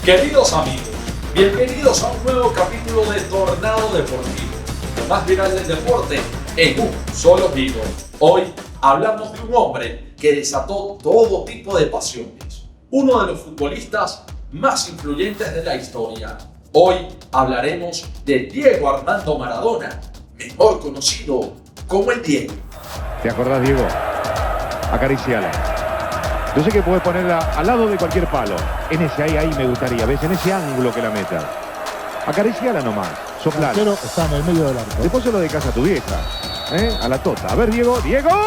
Queridos amigos, bienvenidos a un nuevo capítulo de Tornado Deportivo, lo más viral del deporte en un solo giro. Hoy hablamos de un hombre que desató todo tipo de pasiones, uno de los futbolistas más influyentes de la historia. Hoy hablaremos de Diego Armando Maradona, mejor conocido como el Diego. ¿Te acordás, Diego? Acariciala. Yo sé que puedes ponerla al lado de cualquier palo. En ese ahí me gustaría. ¿Ves? En ese ángulo que la meta. Acariciala nomás. Soplala. El arquero está en el medio del arco. Después se lo dejas a tu vieja. A la tota. A ver, Diego. ¡Diego! ¡Gol!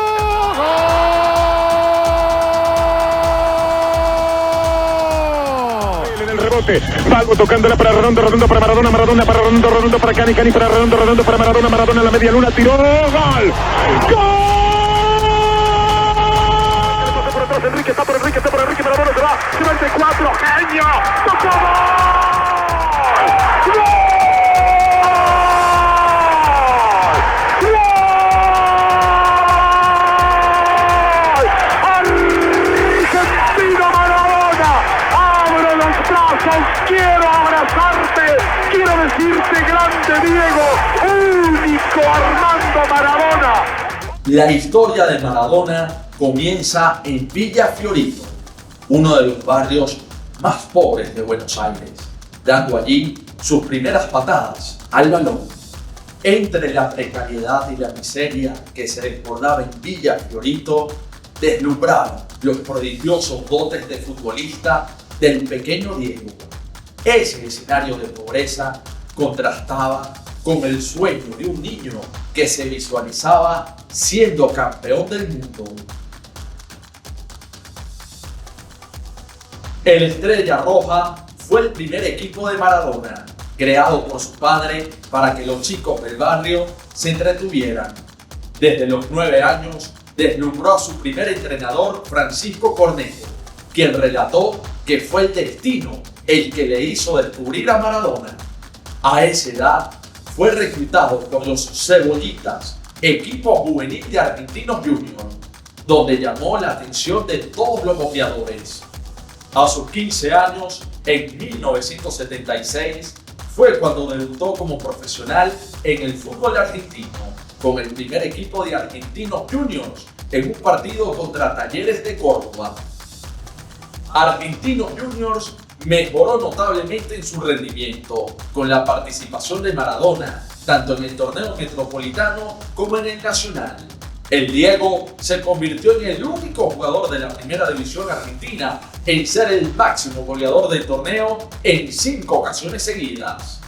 En el rebote. Balbo tocándola para Redondo, Redondo para Maradona, Maradona para Redondo, Redondo para Cani, Cani para Redondo, Redondo para Maradona, Maradona en la media luna. Tiró. ¡Gol! ¡Gol! Enrique, está por Enrique, Maradona se va el de 4, genio, ¡tocó gol! ¡Gol! ¡Gol! ¡Argentina Maradona! ¡Abro los brazos! ¡Quiero abrazarte! ¡Quiero decirte grande Diego! ¡Único Armando Maradona! La historia de Maradona comienza en Villa Fiorito, uno de los barrios más pobres de Buenos Aires, dando allí sus primeras patadas al balón. Entre la precariedad y la miseria que se desbordaba en Villa Fiorito, deslumbraban los prodigiosos dotes de futbolista del pequeño Diego. Ese escenario de pobreza contrastaba con el sueño de un niño que se visualizaba siendo campeón del mundo. El Estrella Roja fue el primer equipo de Maradona, creado por su padre para que los chicos del barrio se entretuvieran. Desde los 9 años deslumbró a su primer entrenador, Francisco Cornejo, quien relató que fue el destino el que le hizo descubrir a Maradona. A esa edad fue reclutado por los Cebollitas, equipo juvenil de Argentinos Juniors, donde llamó la atención de todos los boxeadores. A sus 15 años, en 1976, fue cuando debutó como profesional en el fútbol argentino, con el primer equipo de Argentinos Juniors en un partido contra Talleres de Córdoba. Argentinos Juniors mejoró notablemente en su rendimiento, con la participación de Maradona, tanto en el torneo metropolitano como en el nacional. El Diego se convirtió en el único jugador de la primera división argentina en ser el máximo goleador del torneo en 5 ocasiones seguidas.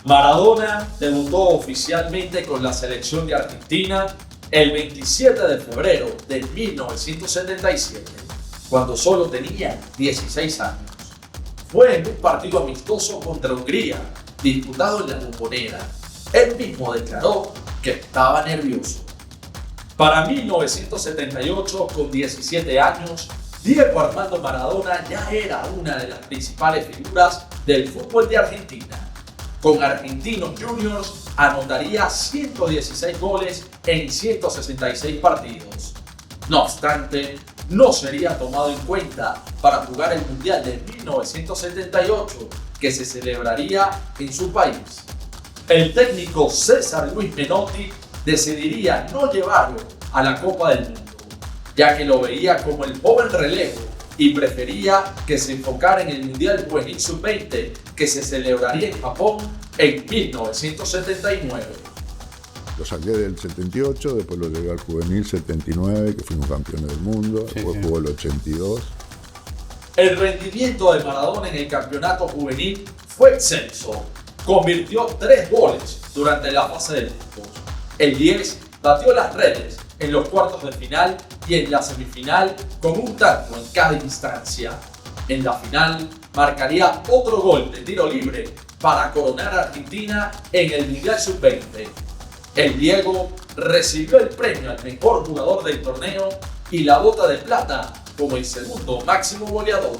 Maradona debutó oficialmente con la selección de Argentina el 27 de febrero de 1977, cuando solo tenía 16 años. Fue en un partido amistoso contra Hungría, disputado en la Bombonera. Él mismo declaró que estaba nervioso. Para 1978, con 17 años, Diego Armando Maradona ya era una de las principales figuras del fútbol de Argentina. Con Argentinos Juniors anotaría 116 goles en 166 partidos. No obstante, no sería tomado en cuenta para jugar el Mundial de 1978, que se celebraría en su país. El técnico César Luis Menotti decidiría no llevarlo a la Copa del Mundo, ya que lo veía como el joven relevo y prefería que se enfocara en el Mundial Juvenil Sub-20 que se celebraría en Japón en 1979. Lo saqué del 78, después lo llevé al Juvenil 79, que fuimos campeones del mundo, después jugó el 82. El rendimiento de Maradona en el campeonato juvenil fue excelso. Convirtió 3 goles durante la fase de grupos. El 10 batió las redes en los cuartos de final y en la semifinal con un tanto en cada instancia. En la final marcaría otro gol de tiro libre para coronar a Argentina en el Mundial Sub-20. El Diego recibió el premio al mejor jugador del torneo y la bota de plata como el segundo máximo goleador.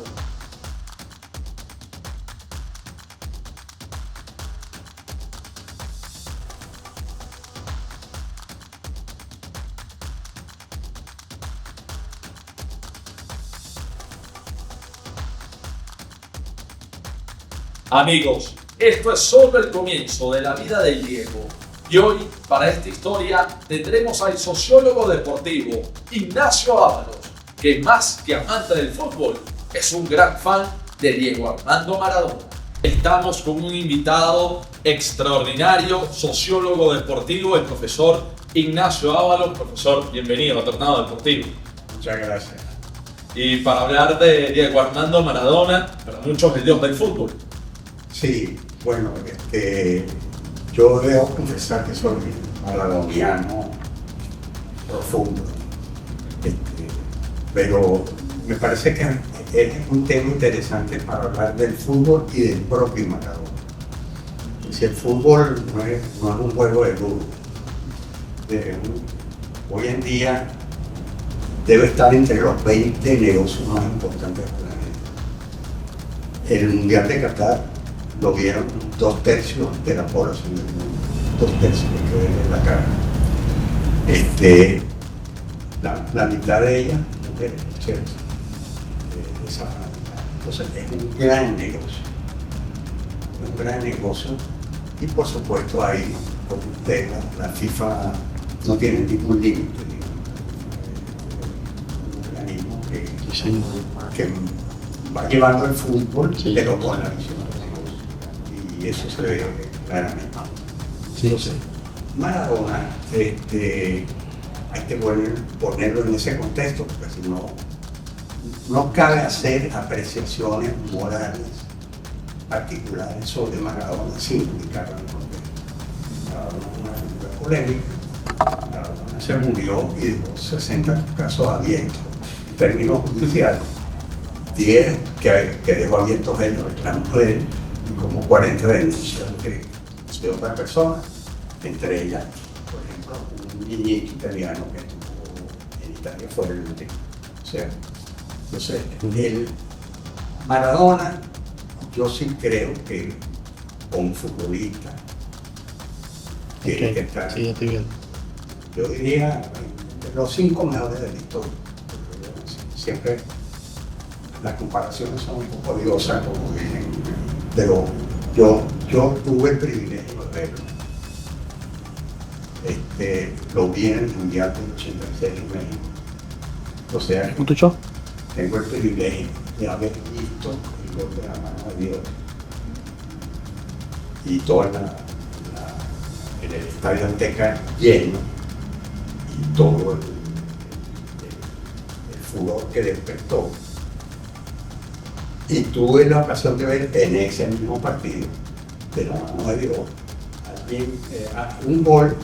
Amigos, esto es solo el comienzo de la vida del Diego. Y hoy, para esta historia, tendremos al sociólogo deportivo Ignacio Ábalos, que más que amante del fútbol, es un gran fan de Diego Armando Maradona. Estamos con un invitado extraordinario, sociólogo deportivo, el profesor Ignacio Ábalos. Profesor, bienvenido a Tornado Deportivo. Muchas gracias. Y para hablar de Diego Armando Maradona, para muchos el dios del fútbol. Sí, bueno, yo debo confesar que soy maradoniano profundo, pero me parece que es un tema interesante para hablar del fútbol y del propio Maradona. Si el fútbol no es un juego de lujo, hoy en día debe estar entre los 20 negocios más importantes del planeta. El Mundial de Qatar lo vieron 2/3 de la población del mundo, 2/3 que ven en la cara. La mitad de ella es Chelsea. Entonces es un gran negocio, y por supuesto ahí, como usted, la FIFA no tiene ningún límite, un organismo que va llevando el fútbol, pero con la visión del negocio, y eso se ve claramente. Entonces, Maradona, hay que ponerlo en ese contexto, porque si no cabe hacer apreciaciones morales particulares sobre Maradona sin ubicarlo en el contexto. Maradona es una figura polémica. Maradona se murió y dejó 60 casos abiertos en términos judiciales. 10 que dejó abiertos él, los reclamos de él, y como 40 denuncias de otras personas, entre ellas, por ejemplo, un niñito italiano que estuvo en Italia fue el último. O sea, entonces, el Maradona, yo sí creo que como futbolista tiene que estar, sí, estoy bien. yo diría, los 5 mejores de la historia. Siempre las comparaciones son un poco odiosas, como dicen, pero yo tuve el privilegio de verlo. Lo vi en el Mundial del 86 en México. O sea, tengo el privilegio de haber visto el gol de la mano de Dios y todo en el Estadio Azteca lleno, y todo el furor que despertó. Y tuve la ocasión de ver en ese mismo partido de la mano de Dios un gol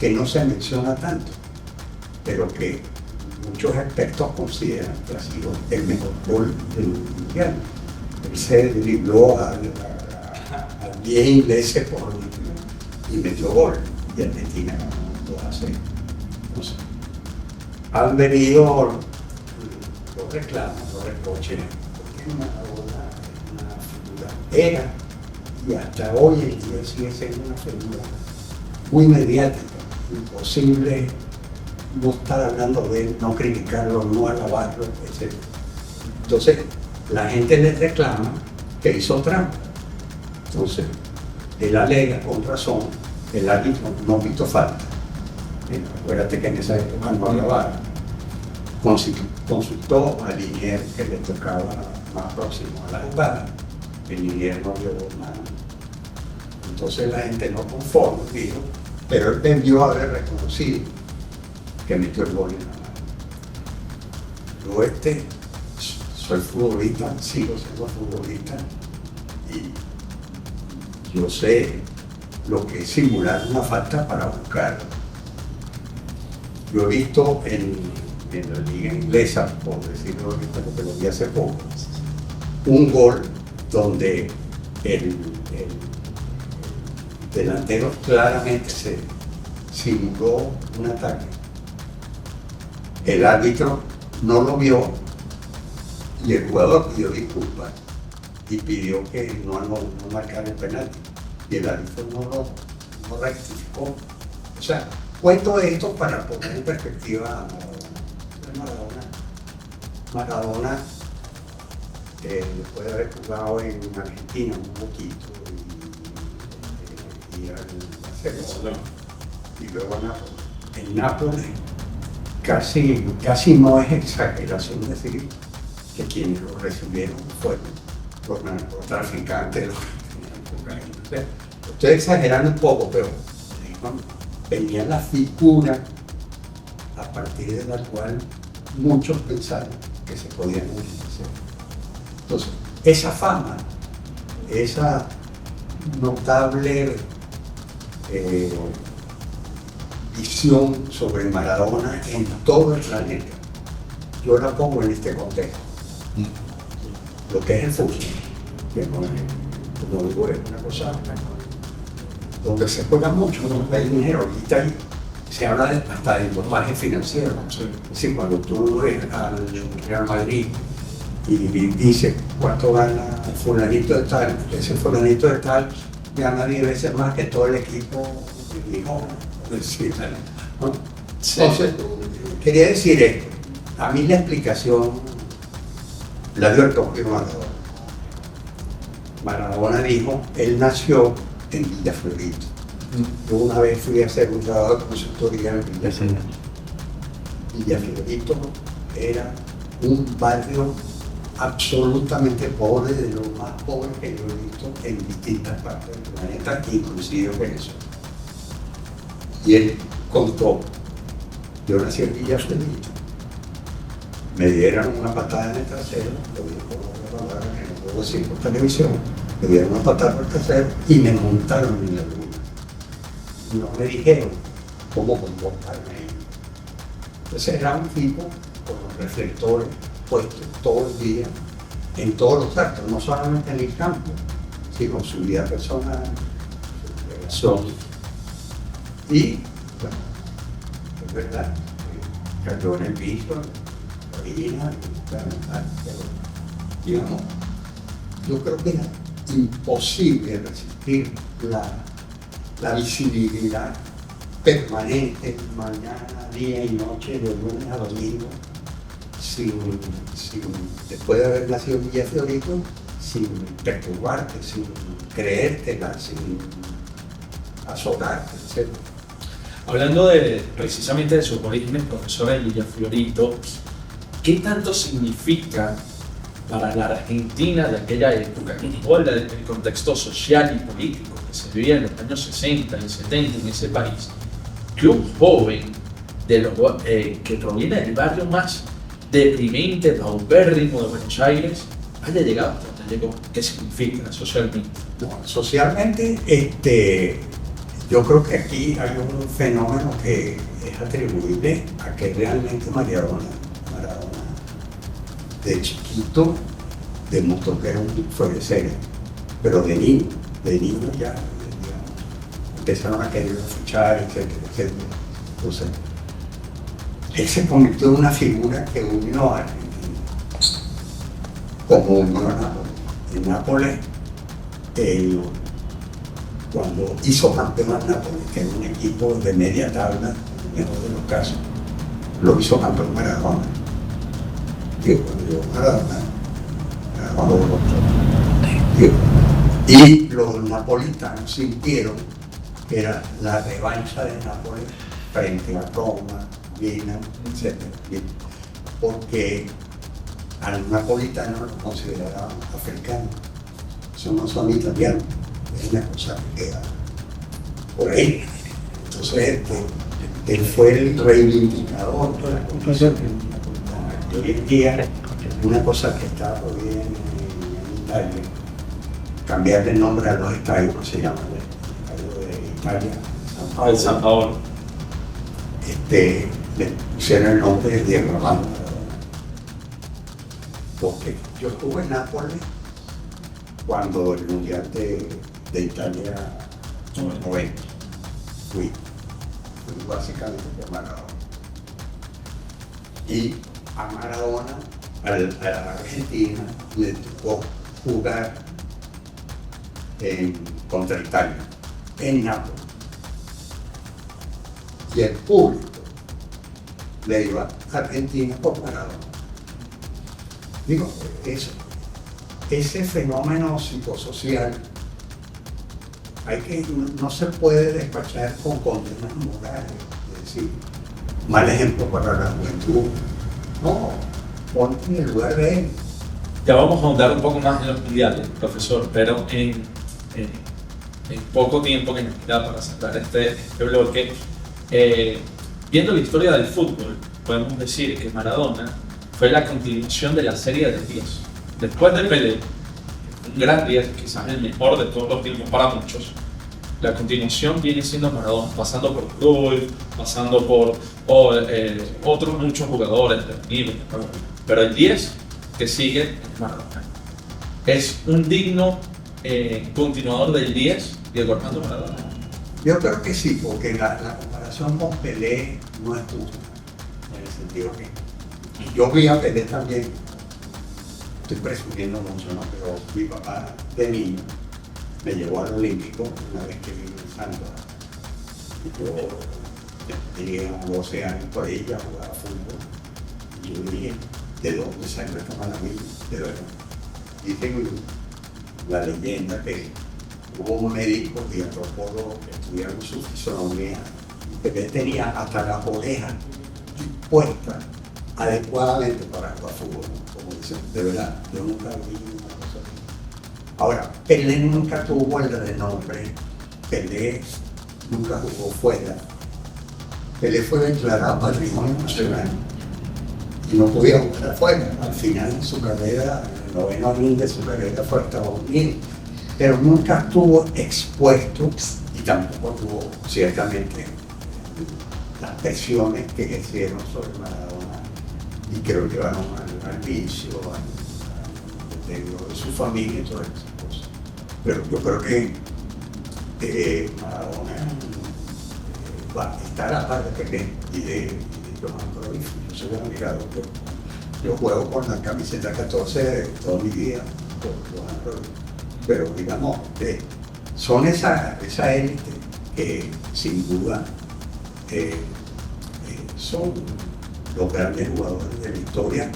que no se menciona tanto, pero que muchos expertos consideran que ha sido el mejor gol del mundial. Él se dribló al 10 ingleses por y metió gol, y Argentina ganó 2-0. Entonces, han venido los reclamos, los reproches, porque Maradona es una figura, era, y hasta hoy en día sigue siendo una figura muy mediática, imposible no estar hablando de él, no criticarlo, no alabarlo, etc. Entonces, la gente le reclama que hizo trampa. Entonces, él alega con razón, el árbitro no visto falta. Acuérdate que en esa época no alababa. Consultó al linier que le tocaba más próximo a la jugada. El linier no llevó nada. Entonces la gente no conforme, dijo, pero él debió haber reconocido que metió el gol en la mano. Yo soy futbolista, sigo siendo futbolista, y yo sé lo que es simular una falta para buscar. Yo he visto en la liga inglesa, por decirlo ahorita, porque lo vi hace poco, un gol donde el delantero claramente se simuló un ataque. El árbitro no lo vio y el jugador pidió disculpas y pidió que no marcara el penalti. Y el árbitro no rectificó. O sea, cuento esto para poner en perspectiva a Maradona. Maradona después de haber jugado en Argentina un poquito y al Barcelona y luego a Nápoles. En Nápoles casi no es exageración decir que quienes lo recibieron fueron los narcotraficantes, los que tenían. Estoy exagerando un poco, pero venía la figura a partir de la cual muchos pensaron que se podían beneficiar. Entonces, esa fama, esa notable visión sobre Maradona en todo el planeta, yo la pongo en este contexto. Lo que es el fútbol, que no es, como digo, es una cosa donde se juega mucho, donde hay dinero. Ahorita se habla hasta de dopaje financiero. Es decir, cuando tú ves al Real Madrid y dices cuánto gana fulanito de tal, ese fulanito de tal gana 10 veces más que todo el equipo. ¿No? Entonces, quería decir esto. A mí la explicación la dio el propio Maradona. Maradona dijo, él nació en Villa Fiorito. Yo una vez fui a hacer un trabajo de consultoría en Villa Fiorito. Villa Fiorito era un barrio absolutamente pobre, de los más pobres que yo he visto en distintas partes del planeta, inclusive en Venezuela. Y él contó, yo nací en Villa Fiorito, me dieron una patada en el trasero, lo dijo que no puedo decir por televisión, me dieron una patada por el trasero y me montaron en la luna. No me dijeron cómo comportarme. Entonces era un tipo con los reflectores puestos todo el día, en todos los actos, no solamente en el campo, sino en su vida personal, su relación. Y, bueno, es verdad, cayó en el piso, orina, pero digamos, yo creo que era imposible resistir la visibilidad permanente, mañana, día y noche, de lunes a domingo, después de haber nacido en Villa Fiorito, sin perturbarte, sin creértela, sin azotarte, etc. Hablando precisamente de sus orígenes, profesor de Villa Fiorito, ¿qué tanto significa para la Argentina de aquella época, en el contexto social y político que se vivía en los años 60 y 70 en ese país, que un joven que proviene del barrio más deprimente, paupérrimo de Buenos Aires, haya llegado hasta donde llegó? ¿Qué significa socialmente? Bueno, socialmente, yo creo que aquí hay un fenómeno que es atribuible a que realmente Maradona de chiquito demostró que era un florecer, pero de niño ya, digamos, empezaron a querer fichar, etcétera, etcétera. Entonces, él se convirtió en una figura que unió a Argentina, como unió a Nápoles. En Nápoles, cuando hizo campeón a Nápoles, que era un equipo de media tabla, en mejor de los casos, lo hizo campeón Maradona. Que cuando llegó Maradona lo controló. Y los napolitanos sintieron que era la revancha de Nápoles frente a Roma, Viena, etc. Porque a los napolitanos los consideraban africanos, no son italianos, es una cosa que queda por ahí. Entonces, él fue el reivindicador de la condición. Y hoy en día, una cosa que está prohibida en Italia, cambiarle el nombre a los estadios, ¿cómo se llama? El estadio de Italia, El San Paolo. Le pusieron el nombre de Diego Armando Maradona. Porque yo estuve en Nápoles cuando el Mundial de Italia 90 fui básicamente por Maradona. Y a Maradona, a la Argentina, le tocó jugar contra Italia, en Nápoles. Y el público le iba a Argentina por Maradona. Digo, eso ese fenómeno psicosocial no se puede despachar con condenas morales. Es decir, mal ejemplo para la juventud. No, ponte en el lugar de él. Ya vamos a ahondar un poco más en los mundiales, profesor, pero en poco tiempo que nos queda para cerrar este bloque, viendo la historia del fútbol, podemos decir que Maradona fue la continuación de la serie de 10. Después de Pelé, un gran 10, quizás el mejor de todos los tiempos para muchos, la continuación viene siendo Maradona, pasando por Cruyff, pasando por otros muchos jugadores del nivel, pero el 10 que sigue es Maradona. Es un digno continuador del 10, Diego Armando Maradona. Yo creo que sí, porque la comparación con Pelé no es justa, en el sentido que yo vi a Pelé también, estoy presumiendo mucho, ¿no? Pero mi papá de niño me llevó al Olímpico una vez que vino en Santos. Yo tenía 12 años por ahí, ya jugaba fútbol. Y yo dije, ¿de dónde salió esta maravilla? De verdad. Dicen la leyenda que hubo un médico y antropólogo que estudiaron su fisonomía. Pelé tenía hasta las orejas puestas adecuadamente para jugar fútbol. Como dicen, de verdad, yo nunca vi una cosa así. Ahora, Pelé nunca tuvo el renombre, Pelé nunca jugó fuera. Pelé fue declarado patrimonio nacional y no podía jugar afuera. Al final de su carrera, el 9º año de su carrera fue a Estados Unidos, pero nunca estuvo expuesto y tampoco tuvo ciertamente las presiones que ejercieron sobre Maradona y que lo llevaron al vicio, al deterioro de su familia y todas esas cosas. Pero yo creo que Maradona va a estar a la par de Pelé y de Johan Cruyff. Yo soy un admirador. Yo juego con la camiseta 14 de toda mi vida por Johan Cruyff. Pero digamos, son esa élite que sin duda son los grandes jugadores de la historia.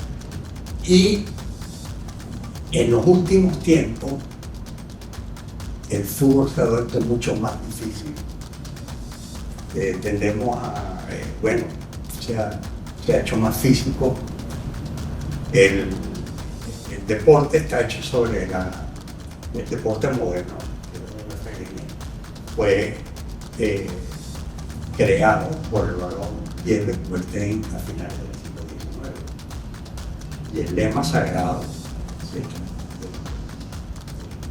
Y en los últimos tiempos el fútbol se ha vuelto mucho más difícil. Tendemos a, se ha hecho más físico. El deporte está hecho sobre el deporte moderno, fue creado por el varón Pierre de Coubertin a finales del siglo XIX. Y el lema sagrado, ¿sí?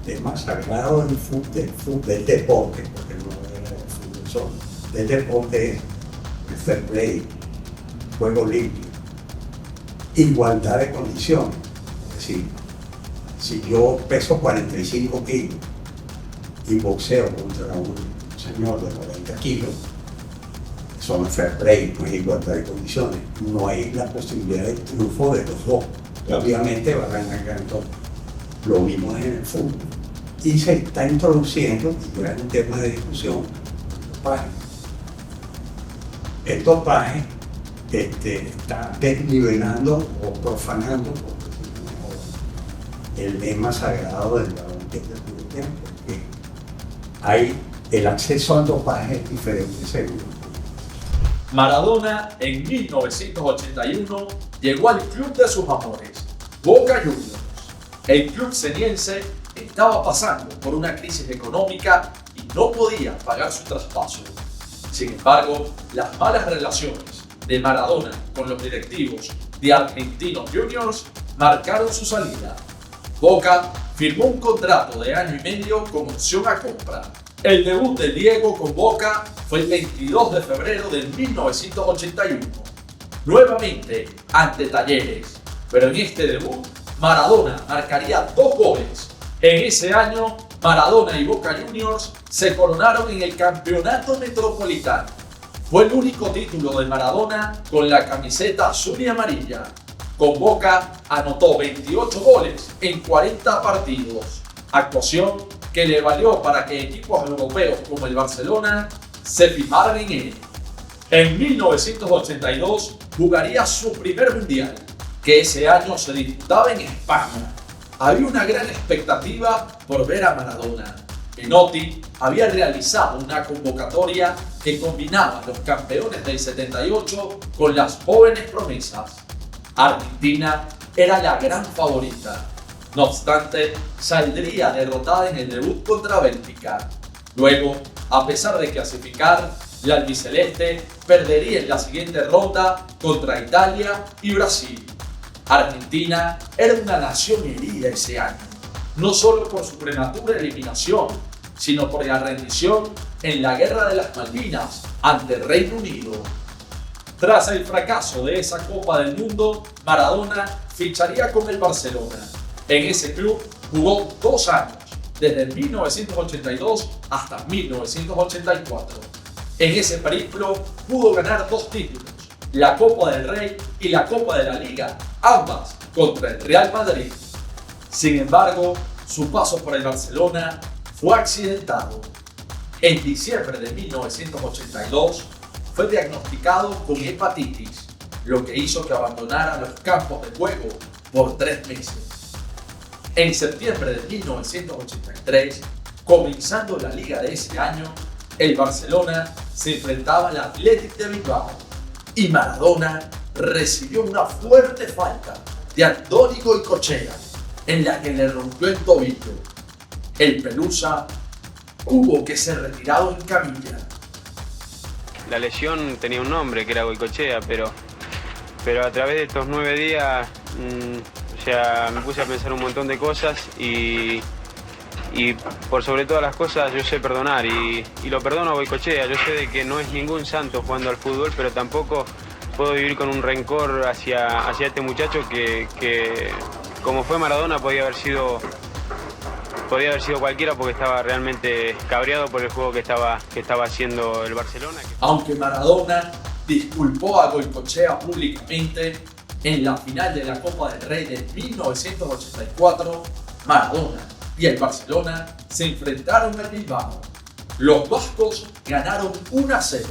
El lema sagrado del deporte, porque no era el fútbol solo, del deporte es el fair play, juego limpio, igualdad de condiciones. Es decir, si yo peso 45 kilos y boxeo contra un señor de 90 kilos, eso no es fair play, no hay igualdad de condiciones, no hay la posibilidad de triunfo de los dos. Obviamente va a ganar ganando. Lo mismo es en el fútbol. Y se está introduciendo, y era un tema de discusión, el dopaje. El dopaje está desnivelando o profanando el lema sagrado del varón del tiempo, porque hay el acceso al dopaje es diferente según. Maradona en 1981 llegó al club de sus amores, Boca Juniors. El club seniense estaba pasando por una crisis económica y no podía pagar su traspaso. Sin embargo, las malas relaciones de Maradona con los directivos de Argentinos Juniors marcaron su salida. Boca firmó un contrato de año y medio con opción a compra. El debut de Diego con Boca fue el 22 de febrero de 1981, nuevamente ante Talleres, pero en este debut Maradona marcaría 2 goles. En ese año, Maradona y Boca Juniors se coronaron en el Campeonato Metropolitano. Fue el único título de Maradona con la camiseta azul y amarilla. Con Boca anotó 28 goles en 40 partidos, actuación que le valió para que equipos europeos como el Barcelona se fijaran en él. En 1982 jugaría su primer mundial, que ese año se disputaba en España. había una gran expectativa por ver a Maradona. Menotti había realizado una convocatoria que combinaba los campeones del 78 con las jóvenes promesas. Argentina era la gran favorita. No obstante, saldría derrotada en el debut contra Bélgica. Luego, a pesar de clasificar, la albiceleste perdería en la siguiente ronda contra Italia y Brasil. Argentina era una nación herida ese año, no solo por su prematura eliminación, sino por la rendición en la Guerra de las Malvinas ante el Reino Unido. Tras el fracaso de esa Copa del Mundo, Maradona ficharía con el Barcelona. En ese club jugó 2 años, desde 1982 hasta 1984. En ese periplo pudo ganar 2 títulos, la Copa del Rey y la Copa de la Liga, ambas contra el Real Madrid. Sin embargo, su paso por el Barcelona fue accidentado. En diciembre de 1982 fue diagnosticado con hepatitis, lo que hizo que abandonara los campos de juego por 3 meses. En septiembre de 1983, comenzando la liga de ese año, el Barcelona se enfrentaba al Athletic de Bilbao y Maradona recibió una fuerte falta de Andoni Goicoechea en la que le rompió el tobillo. El Pelusa hubo que ser retirado en camilla. La lesión tenía un nombre, que era Goicoechea, pero a través de estos 9 días me puse a pensar un montón de cosas y por sobre todas las cosas yo sé perdonar y lo perdono a Goicoechea. Yo sé de que no es ningún santo jugando al fútbol, pero tampoco puedo vivir con un rencor hacia este muchacho que como fue Maradona podía haber sido cualquiera, porque estaba realmente cabreado por el juego que estaba haciendo el Barcelona. Aunque Maradona disculpó a Goicoechea públicamente, en la final de la Copa del Rey de 1984, Maradona y el Barcelona se enfrentaron en Bilbao. Los vascos ganaron 1-0,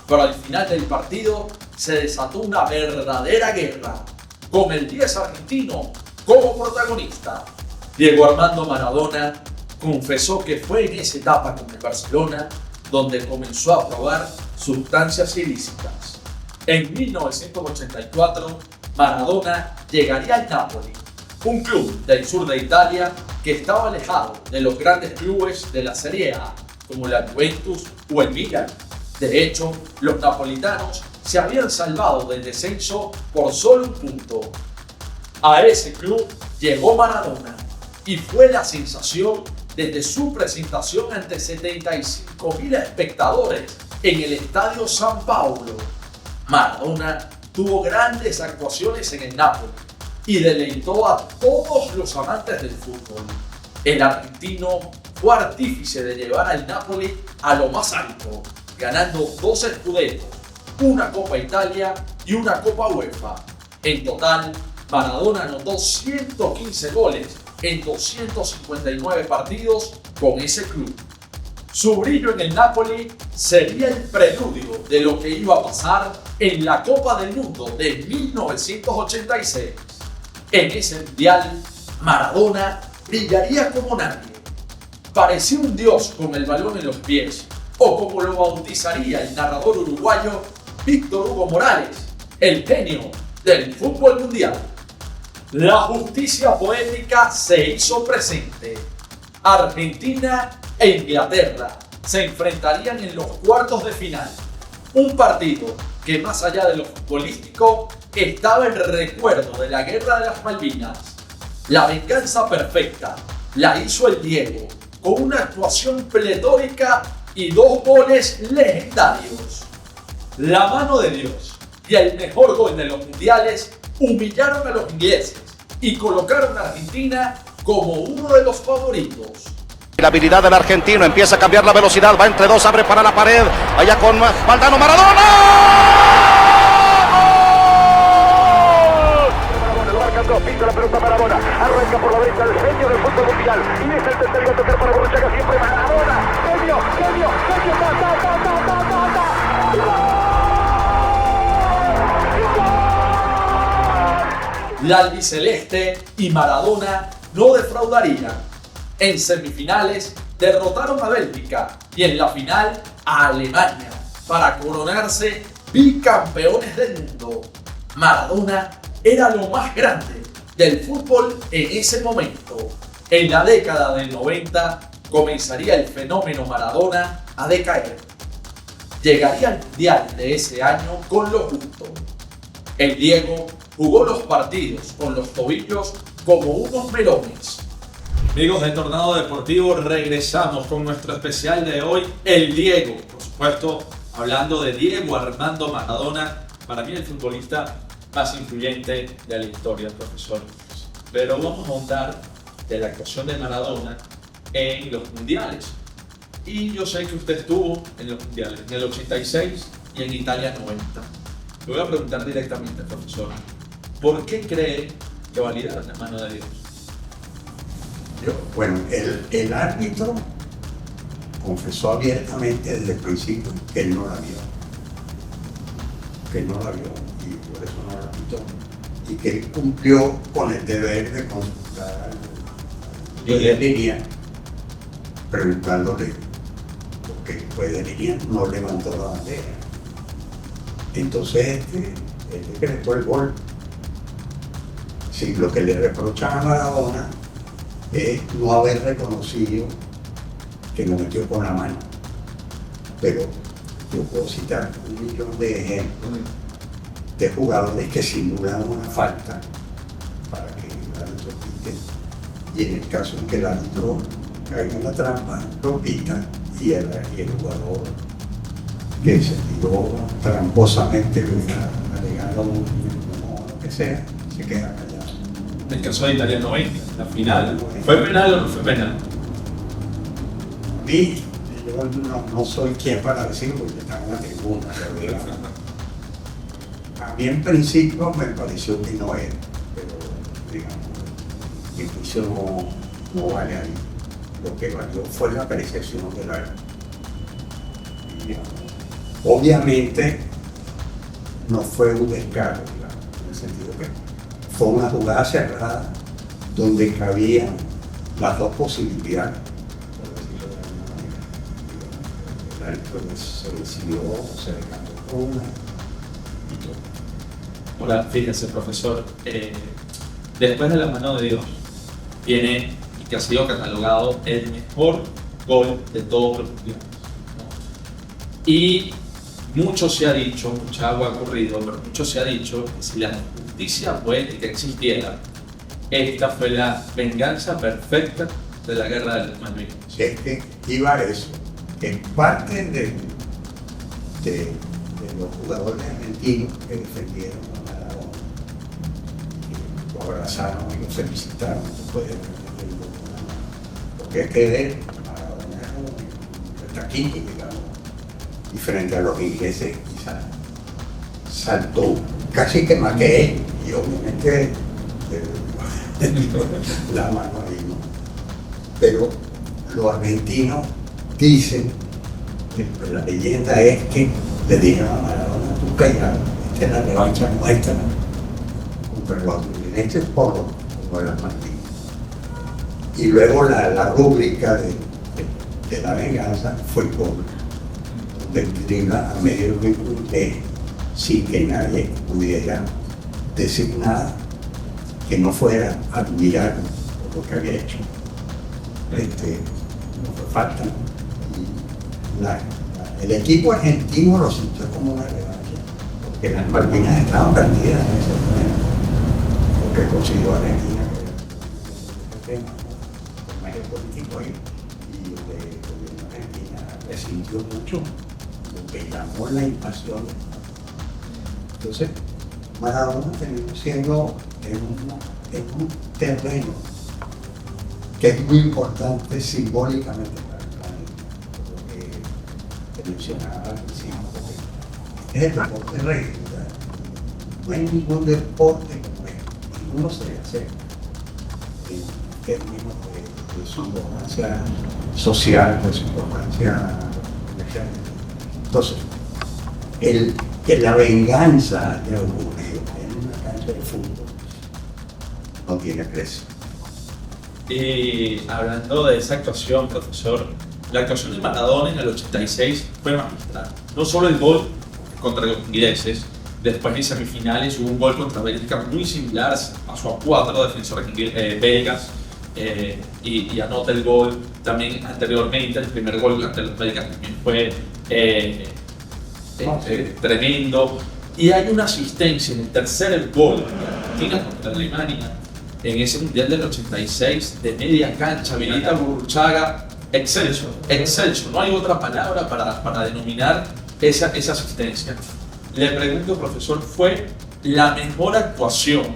pero al final del partido se desató una verdadera guerra, con el 10 argentino como protagonista. Diego Armando Maradona confesó que fue en esa etapa con el Barcelona donde comenzó a probar sustancias ilícitas. En 1984, Maradona llegaría al Napoli, un club del sur de Italia que estaba alejado de los grandes clubes de la Serie A, como la Juventus o el Milan. De hecho, los napolitanos se habían salvado del descenso por solo un punto. A ese club llegó Maradona y fue la sensación desde su presentación ante 75.000 espectadores en el Estadio San Paolo. Maradona tuvo grandes actuaciones en el Napoli y deleitó a todos los amantes del fútbol. El argentino fue artífice de llevar al Napoli a lo más alto, ganando 2 Scudettos, una Copa Italia y una Copa UEFA. En total, Maradona anotó 115 goles en 259 partidos con ese club. Su brillo en el Napoli sería el preludio de lo que iba a pasar en la Copa del Mundo de 1986. En ese mundial, Maradona brillaría como nadie. Parecía un dios con el balón en los pies, o como lo bautizaría el narrador uruguayo Víctor Hugo Morales, el genio del fútbol mundial. La justicia poética se hizo presente. Argentina e Inglaterra se enfrentarían en los cuartos de final. Un partido que, más allá de lo futbolístico, estaba el recuerdo de la Guerra de las Malvinas. La venganza perfecta la hizo el Diego, con una actuación pletórica y 2 goles legendarios. La mano de Dios y el mejor gol de los mundiales humillaron a los ingleses y colocaron a Argentina como uno de los favoritos. La habilidad del argentino, empieza a cambiar la velocidad, va entre 2, abre para la pared, allá con Valdano, Maradona. Maradona lo marcan 2, pisa la pelota Maradona, arranca por la derecha el genio del fútbol mundial y deja el tercer a tocar para Borruchaga, siempre Maradona, genio, La albiceleste y Maradona no defraudaría. En semifinales derrotaron a Bélgica y en la final a Alemania para coronarse bicampeones del mundo. Maradona era lo más grande del fútbol en ese momento. En la década del 90 comenzaría el fenómeno Maradona a decaer. Llegaría al Mundial de ese año con lo justo. El Diego jugó los partidos con los tobillos como unos melones. Amigos de Tornado Deportivo, regresamos con nuestro especial de hoy, el Diego. Por supuesto, hablando de Diego Armando Maradona, para mí el futbolista más influyente de la historia, profesor. Pero vamos a ahondar de la actuación de Maradona en los mundiales. Y yo sé que usted estuvo en los mundiales, en el 86 y en Italia 90. Le voy a preguntar directamente, profesor, ¿por qué cree que validaron la mano de Dios? Bueno, el árbitro confesó abiertamente desde el principio que él no la vio. Que él no la vio y por eso no la pitó. Y que él cumplió con el deber de consultar al líder de línea, preguntándole por qué después de línea no levantó la bandera. Entonces él decretó el gol. Sí, lo que le reprochan a Maradona es no haber reconocido que lo metió con la mano. Pero yo puedo citar 1.000.000 de ejemplos de jugadores que simulan una falta para que el árbitro pite, y en el caso en que el árbitro caiga en la trampa, lo pita y el jugador que se tiró tramposamente alegando lo que sea, se queda callado. En el caso de Italia 90, la final, ¿fue penal o no fue penal? Y yo no soy quien para decirlo porque está en la tribuna, a mí en principio me pareció que no era, pero digamos, mi juicio no vale ahí. Lo que valió fue la apreciación del árbitro. Obviamente no fue un descaro, digamos, en el sentido que fue una jugada cerrada donde cabían las dos posibilidades. El árbitro se decidió, se decantó por una y todo. Ahora, fíjese, profesor, después de la mano de Dios viene y que ha sido catalogado el mejor gol de todos los mundiales, ¿no? Y mucho se ha dicho, mucha agua ha corrido, pero mucho se ha dicho que si la justicia fuera y que existiera, esta fue la venganza perfecta de la guerra de las Malvinas. Es que iba a eso, que parte de los jugadores argentinos que defendieron a Maradona, y lo abrazaron y lo felicitaron después de porque es que él, Maradona era un taquillo, digamos, y frente a los ingleses quizás saltó casi que más que él, y obviamente la mano ahí, ¿no? Pero los argentinos dicen, que la leyenda es que le dijeron a Maradona, tú callado, esta es la revancha nuestra contra los ingleses por las Malvinas. Y luego la rúbrica de la venganza fue por despedirla a medio de sin que nadie pudiera decir nada que no fuera admirar lo que había hecho. No fue falta. Y el equipo argentino lo sintió como una revancha, porque las Malvinas estaban perdidas en ese momento, porque consideró a Argentina que era el medio político ahí, y el gobierno de Argentina resintió mucho lo que llamó la invasión. Entonces, Maradona terminó siendo en un terreno que es muy importante simbólicamente para el planeta, por lo que te mencionaba al principio, porque es el deporte rey. No hay ningún deporte como este, ninguno se le hace en términos de su importancia social, de su importancia comercial. Entonces, que la venganza haya ocurrido en una cancha de fútbol no tiene precio. Hablando de esa actuación, profesor, la actuación de Maradona en el 86 fue magistral. No solo el gol contra los ingleses, después en semifinales hubo un gol contra Bélgica muy similar, pasó a 4 defensores belgas y anota el gol. También anteriormente, el primer gol ante los belgas también fue tremendo. Y hay una asistencia en el tercer gol de Argentina contra Alemania en ese Mundial del 86 de media cancha, habilita Burruchaga, excelso, no hay otra palabra para denominar esa asistencia. Le pregunto, profesor, ¿fue la mejor actuación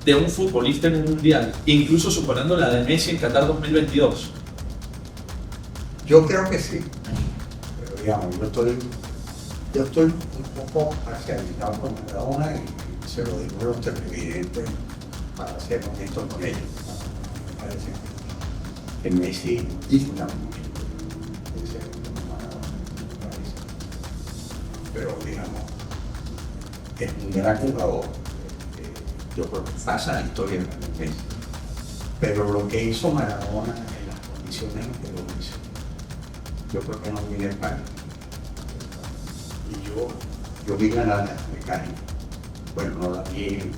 de un futbolista en un Mundial, incluso superando la de Messi en Qatar 2022? Yo creo que sí, pero digamos, yo estoy un poco parcializado con Maradona y se lo digo a los televidentes para ser honesto con ellos. Me parece que Messi dista mucho de ser Maradona, me parece. Pero digamos, es un gran jugador. Yo creo que pasa la historia de Messi. Pero lo que hizo Maradona en las condiciones que lo hizo, yo creo que no viene el pan. Y yo vi ganar la mecánica. Bueno, no la vi.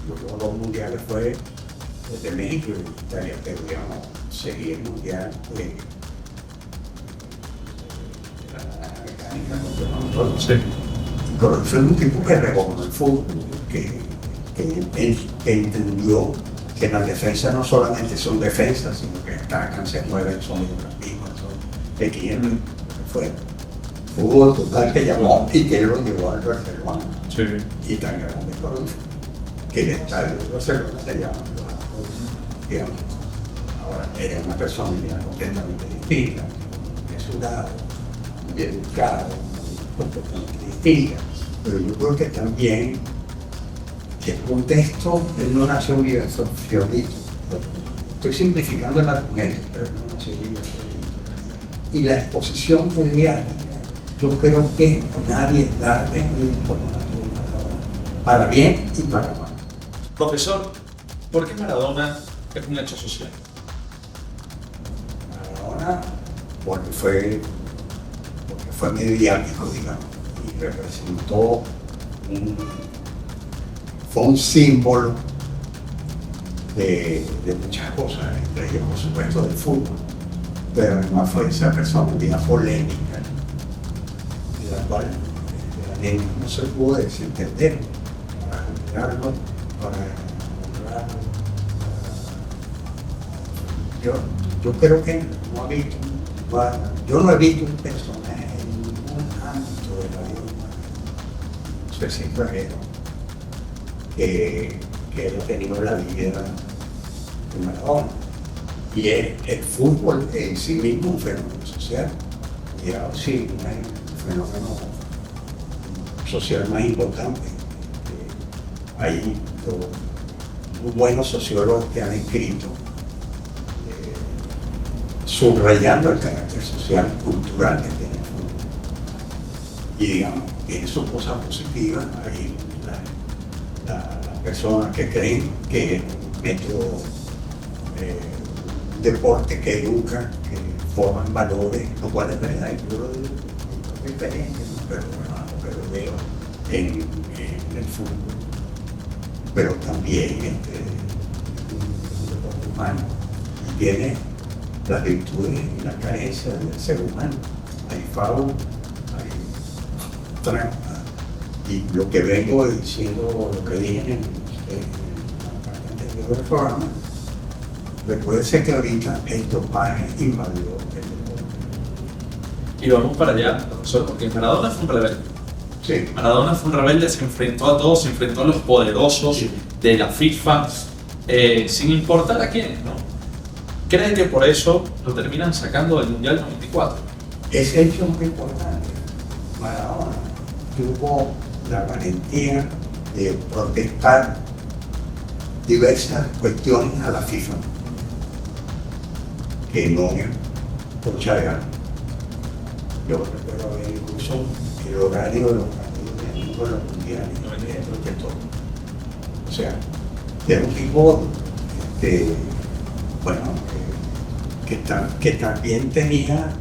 Los 2 mundiales fue desde México y Italia, pero digamos, seguí el mundial de la mecánica. Sí. Pero fue un tipo que revolucionó el fútbol, que entendió que las defensas no solamente son defensas, sino que atacan, se mueven, son las mismas, que quieren, fue fútbol total que llamó y que lo llevó al Barcelona. Sí. Y tan grande por que el estadio de Barcelona se llama, digamos. Ahora, era una personalidad completamente distinta, mesurada, bien educada, completamente distinta. Pero yo creo que también el contexto, él no nació bien, Fiorito. Estoy simplificando la mujer, pero no nació bien. Y la exposición mundial, yo creo que nadie da para bien y para mal. Profesor, ¿por qué Maradona es un hecho social? Maradona, porque fue mediático, digamos, y representó fue un símbolo de muchas cosas, entre ellas, por supuesto, del fútbol, pero además fue esa personalidad polémica, de la cual no se pudo desentender para juzgarlo, para yo creo que yo no he visto un personaje en ningún ámbito de la vida humana, no sé si exagero, que haya tenido la vida de Maradona. Y el fútbol en sí mismo un fenómeno social. Y ahora sí, un fenómeno social más importante. Hay muy buenos sociólogos que han escrito subrayando el carácter social, cultural que tiene el fútbol. Y digamos, tiene sus cosas positivas. Hay las personas que creen que es un método deporte que educa, que forman valores, lo cual es verdad, yo lo digo diferente, pero veo en el fútbol. Pero también un deporte humano, y tiene las virtudes y las carencias del ser humano. Hay favor, hay trampa. Y lo que vengo diciendo, lo que dije en la parte anterior del programa, recuerde que ahorita el dopaje invadió el deporte. Y vamos para allá, profesor, porque Maradona fue un rebelde. Sí. Maradona fue un rebelde, se enfrentó a todos, se enfrentó a los poderosos de la FIFA, sin importar a quiénes, ¿no? ¿Cree que por eso lo terminan sacando del Mundial 94? Ese hecho es muy importante. Maradona tuvo la valentía de protestar diversas cuestiones a la FIFA que no escuchaban. Yo recuerdo ver incluso el horario de los partidos de los mundiales de todo. O sea, era un tipo que también tenía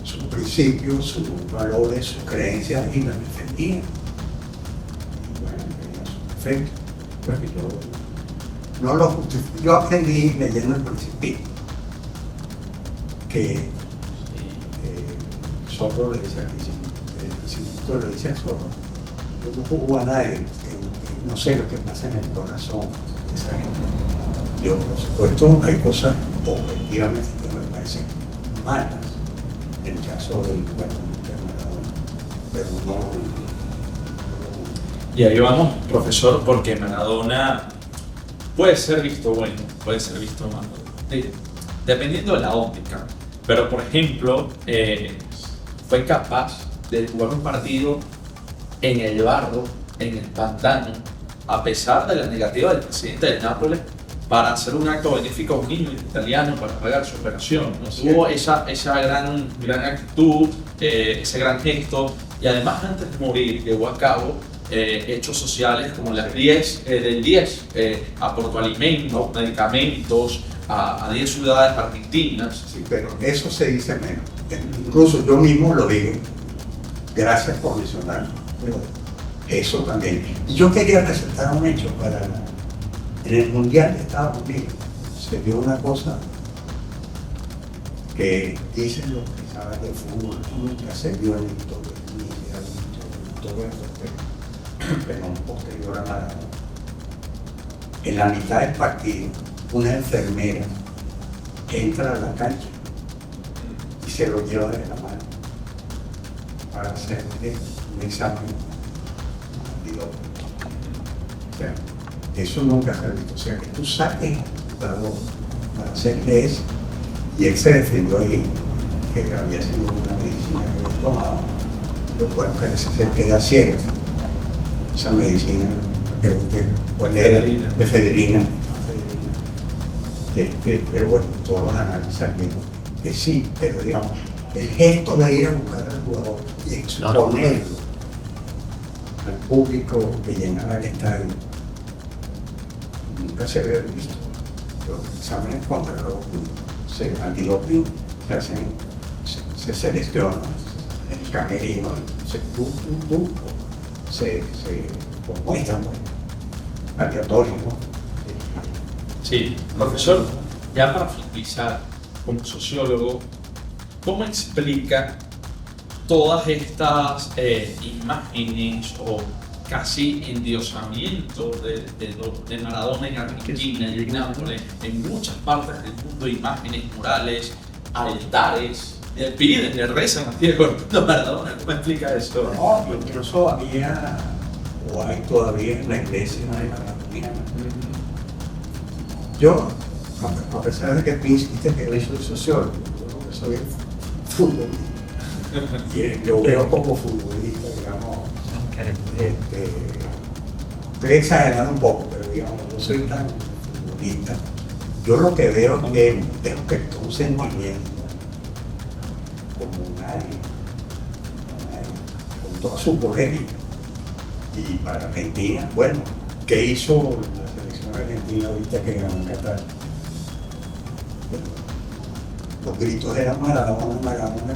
sus principios, sus valores, sus creencias y las defendía. Y bueno, tenía sus defectos. Porque yo no lo justifico. Yo aprendí leyendo El Principito que Zorro le dice el Principito le dice a Zorro: yo no juzgo a nadie, no sé lo que pasa en el corazón de esa gente. Yo, por supuesto, hay cosas objetivamente que me parecen malas en el caso del Maradona, pero no. Y ahí vamos, profesor, porque Maradona puede ser visto bueno, puede ser visto malo, dependiendo de la óptica. Pero, por ejemplo, fue capaz de jugar un partido en el barro, en el pantano, a pesar de la negativa del presidente de Nápoles, para hacer un acto benéfico a un niño italiano para pagar su operación, ¿no? Tuvo esa gran actitud, ese gran gesto, y además antes de morir llevó a cabo hechos sociales como las 10 del 10, aportó alimentos, medicamentos a 10 ciudades argentinas. Sí, pero eso se dice menos. Incluso yo mismo lo digo. Gracias por mencionarlo. Eso también. Y yo quería resaltar un hecho en el Mundial de Estados Unidos. Se vio una cosa que dicen los que saben de fútbol, nunca se vio en la historia, ni se ha visto en todo el pero posterior a Maradona. En la mitad del partido, una enfermera entra a la cancha y se lo lleva de la mano para hacerle un examen antidoping. O sea, eso nunca se ha visto. O sea, que tú saques al jugador para hacerle eso, y él se defendió ahí, que había sido una medicina que había tomado, lo cual parece ser que era cierto. Esa medicina, creo que ¿cuál era? Efedrina. Pero bueno, todos los análisis vimos que sí, pero digamos, el gesto de ir a buscar al jugador y exponerlo al público que llenaba el estadio nunca se había visto. Los exámenes contra los antidoping se seleccionan en el camerino, se muestran aleatorios, ¿no? Sí, profesor, ya para finalizar, como sociólogo, ¿cómo explica todas estas imágenes o casi endiosamiento de Maradona en Argentina, en Nápoles, en muchas partes del mundo, imágenes murales, altares, le piden, le rezan a Diego Armando Maradona? ¿Cómo explica eso? No, incluso había, o hay todavía en la iglesia de Maradona. Yo, a pesar de que dijiste que yo soy sociólogo, yo soy futbolista. Y yo veo como futbolista, digamos, estoy exagerando un poco, pero digamos, no soy tan futbolista. Yo lo que veo es que un sentimiento como nadie, con toda su polémica. Y para Argentina, bueno, ¿qué hizo la selección argentina ahorita que ganó en Qatar? Los gritos eran Maradona,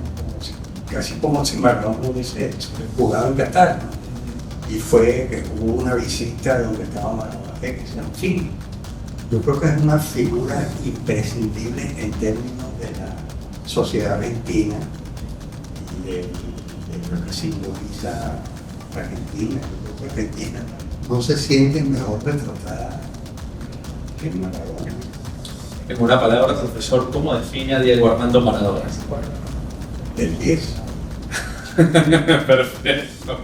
casi como si Maradona hubiese jugado en Qatar, ¿no? Y fue que hubo una visita donde estaba Maradona, en fin. Yo creo que es una figura imprescindible en términos de la sociedad argentina y de lo que simboliza Argentina. Yo creo que Argentina no se siente mejor retratada que Maradona. En una palabra, profesor, ¿cómo define a Diego Armando Maradona? El 10. Perfecto.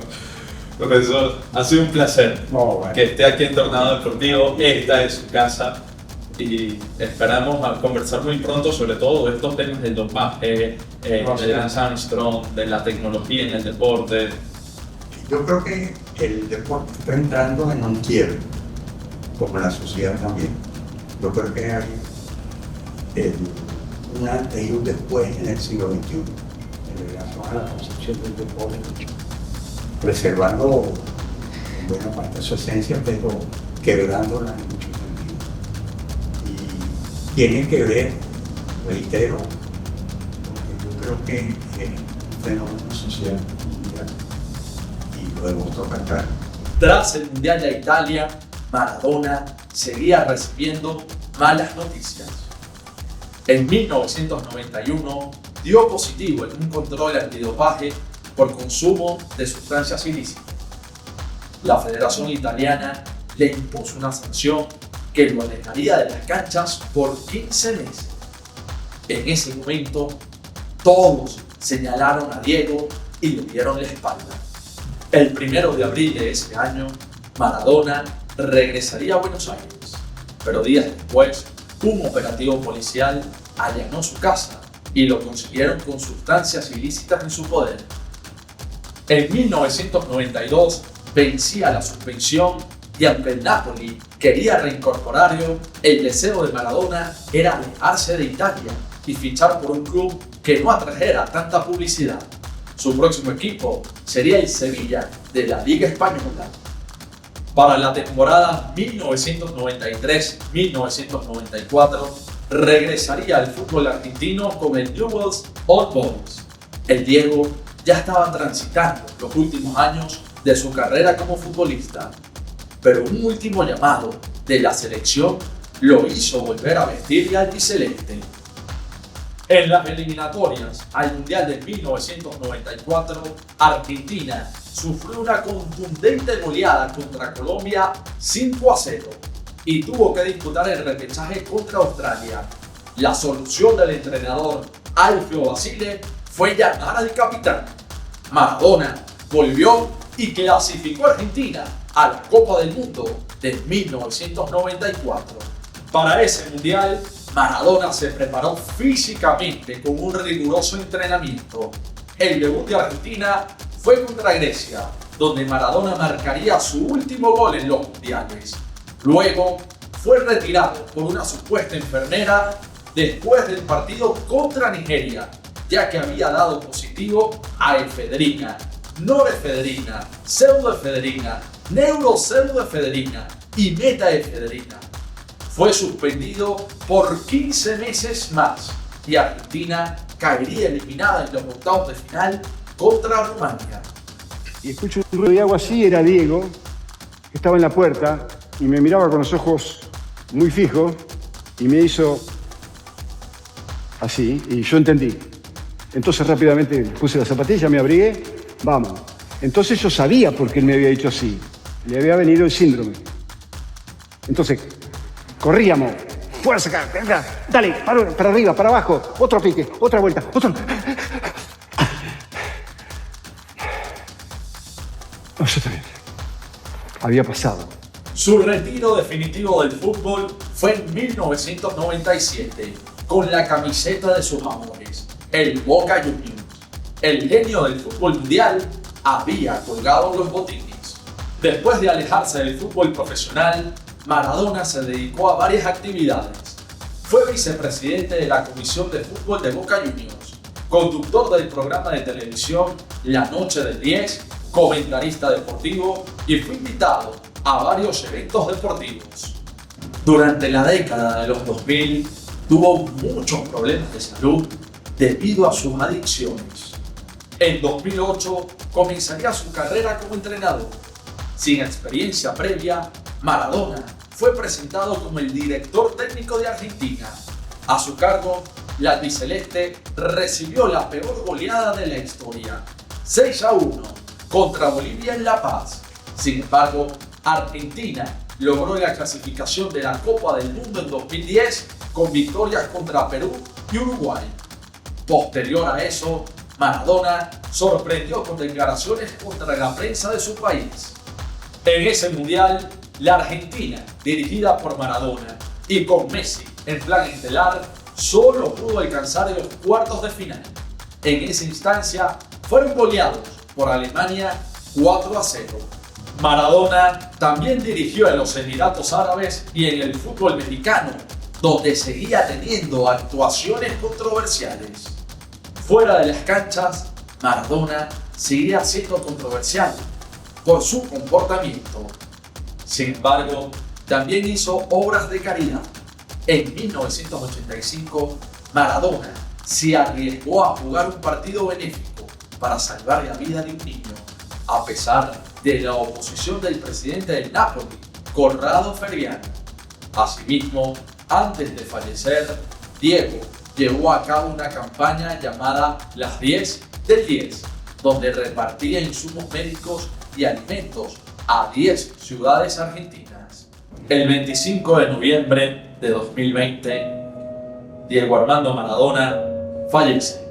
Profesor, ha sido un placer que esté aquí en Tornado Deportivo. Esta es su casa y esperamos conversar muy pronto sobre todo de estos temas del dopaje, de Lance Armstrong, de la tecnología en el deporte. Yo creo que el deporte está entrando en un quiebre, como la sociedad también. Yo creo que hay un antes y un después en el siglo XXI en relación a la concepción del deporte, preservando en buena parte su esencia, pero quebrándola en muchos sentidos. Y tiene que ver, reitero, creo que es un fenómeno social mundial y lo demostró Qatar. Tras el Mundial de Italia, Maradona seguía recibiendo malas noticias. En 1991 dio positivo en un control antidopaje por consumo de sustancias ilícitas. La Federación Italiana le impuso una sanción que lo alejaría de las canchas por 15 meses. En ese momento, todos señalaron a Diego y le dieron la espalda. El 1 de abril de ese año, Maradona regresaría a Buenos Aires, pero días después, un operativo policial allanó su casa y lo consiguieron con sustancias ilícitas en su poder. En 1992 vencía la suspensión y aunque el Napoli quería reincorporarlo, el deseo de Maradona era alejarse de Italia y fichar por un club que no atrajera tanta publicidad. Su próximo equipo sería el Sevilla de la Liga Española. Para la temporada 1993-1994 regresaría al fútbol argentino con el Newell's Old Boys. El Diego ya estaba transitando los últimos años de su carrera como futbolista, pero un último llamado de la selección lo hizo volver a vestir de albiceleste. En las eliminatorias al Mundial de 1994, Argentina sufrió una contundente goleada contra Colombia 5-0 y tuvo que disputar el repechaje contra Australia. La solución del entrenador Alfio Basile fue llamar al capitán. Maradona volvió y clasificó a Argentina a la Copa del Mundo de 1994. Para ese mundial, Maradona se preparó físicamente con un riguroso entrenamiento. El debut de Argentina fue contra Grecia, donde Maradona marcaría su último gol en los mundiales. Luego fue retirado por una supuesta enfermera después del partido contra Nigeria, ya que había dado positivo a efedrina, norefedrina, pseudoefedrina, neuropseudoefedrina y metaefedrina. Fue suspendido por 15 meses más y Argentina caería eliminada en los octavos de final contra Rumania. Y escucho un ruido de agua así, era Diego, que estaba en la puerta y me miraba con los ojos muy fijos y me hizo así y yo entendí. Entonces rápidamente puse la zapatilla, me abrigué, vamos. Entonces yo sabía por qué él me había dicho así. Le había venido el síndrome. Entonces corríamos, fuerza, dale, para arriba, para abajo, otro pique, otra vuelta, otro. No, yo también. Había pasado. Su retiro definitivo del fútbol fue en 1997, con la camiseta de sus amores, el Boca Juniors. El genio del fútbol mundial había colgado los botines. Después de alejarse del fútbol profesional, Maradona se dedicó a varias actividades. Fue vicepresidente de la Comisión de Fútbol de Boca Juniors, conductor del programa de televisión La Noche del 10, comentarista deportivo y fue invitado a varios eventos deportivos. Durante la década de los 2000 tuvo muchos problemas de salud debido a sus adicciones. En 2008 comenzaría su carrera como entrenador. Sin experiencia previa, Maradona fue presentado como el director técnico de Argentina. A su cargo, la albiceleste recibió la peor goleada de la historia, 6-1, contra Bolivia en La Paz. Sin embargo, Argentina logró la clasificación de la Copa del Mundo en 2010 con victorias contra Perú y Uruguay. Posterior a eso, Maradona sorprendió con declaraciones contra la prensa de su país. En ese mundial, la Argentina, dirigida por Maradona y con Messi en plan estelar, solo pudo alcanzar los cuartos de final. En esa instancia, fueron goleados por Alemania 4-0. Maradona también dirigió en los Emiratos Árabes y en el fútbol mexicano, donde seguía teniendo actuaciones controversiales. Fuera de las canchas, Maradona seguía siendo controversial por su comportamiento. Sin embargo, también hizo obras de caridad. En 1985, Maradona se arriesgó a jugar un partido benéfico para salvar la vida de un niño, a pesar de la oposición del presidente del Napoli, Corrado Ferriano. Asimismo, antes de fallecer, Diego llevó a cabo una campaña llamada Las 10 del 10, donde repartía insumos médicos y alimentos a 10 ciudades argentinas. El 25 de noviembre de 2020, Diego Armando Maradona fallece.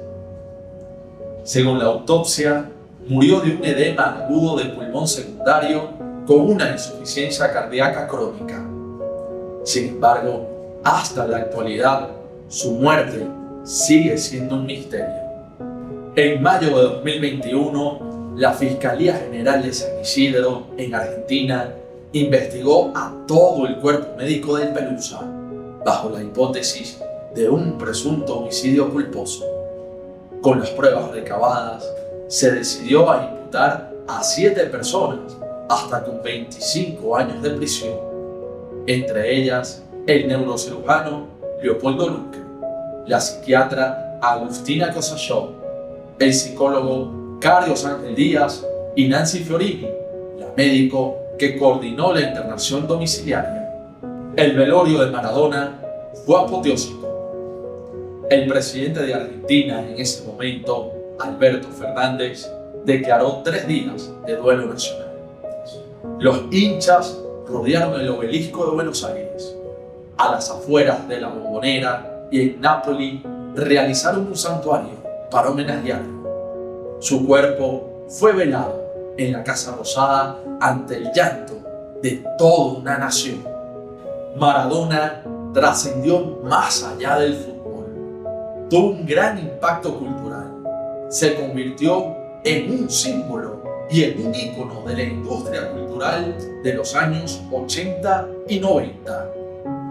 Según la autopsia, murió de un edema agudo del pulmón secundario con una insuficiencia cardíaca crónica. Sin embargo, hasta la actualidad, su muerte sigue siendo un misterio. En mayo de 2021, la Fiscalía General de San Isidro, en Argentina, investigó a todo el cuerpo médico del Pelusa, bajo la hipótesis de un presunto homicidio culposo. Con las pruebas recabadas, se decidió a imputar a 7 personas hasta con 25 años de prisión, entre ellas el neurocirujano Leopoldo Luque, la psiquiatra Agustina Cosalló, el psicólogo Carlos Ángel Díaz y Nancy Fiorini, la médico que coordinó la internación domiciliaria. El velorio de Maradona fue apoteósico. El presidente de Argentina en ese momento, Alberto Fernández, declaró 3 días de duelo nacional. Los hinchas rodearon el obelisco de Buenos Aires. A las afueras de la Bombonera y en Nápoli realizaron un santuario para homenajearlo. Su cuerpo fue velado en la Casa Rosada ante el llanto de toda una nación. Maradona trascendió más allá del fútbol. Tuvo un gran impacto cultural. Se convirtió en un símbolo y en un ícono de la industria cultural de los años 80 y 90.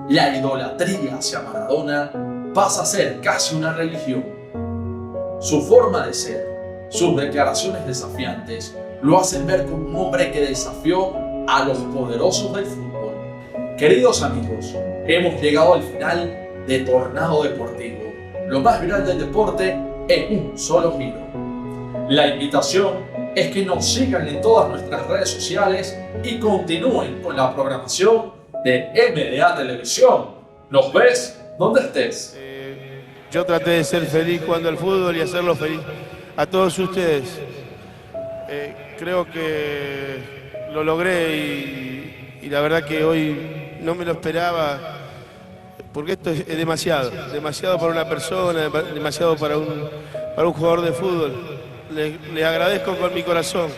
La idolatría hacia Maradona pasa a ser casi una religión. Su forma de ser, sus declaraciones desafiantes, lo hacen ver como un hombre que desafió a los poderosos del fútbol. Queridos amigos, hemos llegado al final de Tornado Deportivo, lo más viral del deporte en un solo giro. La invitación es que nos sigan en todas nuestras redes sociales y continúen con la programación de MDA Televisión. Nos ves donde estés. Yo traté de ser feliz jugando al fútbol y hacerlo feliz a todos ustedes. Creo que lo logré y la verdad que hoy no me lo esperaba, porque esto es demasiado para una persona, demasiado para un jugador de fútbol. Les agradezco con mi corazón.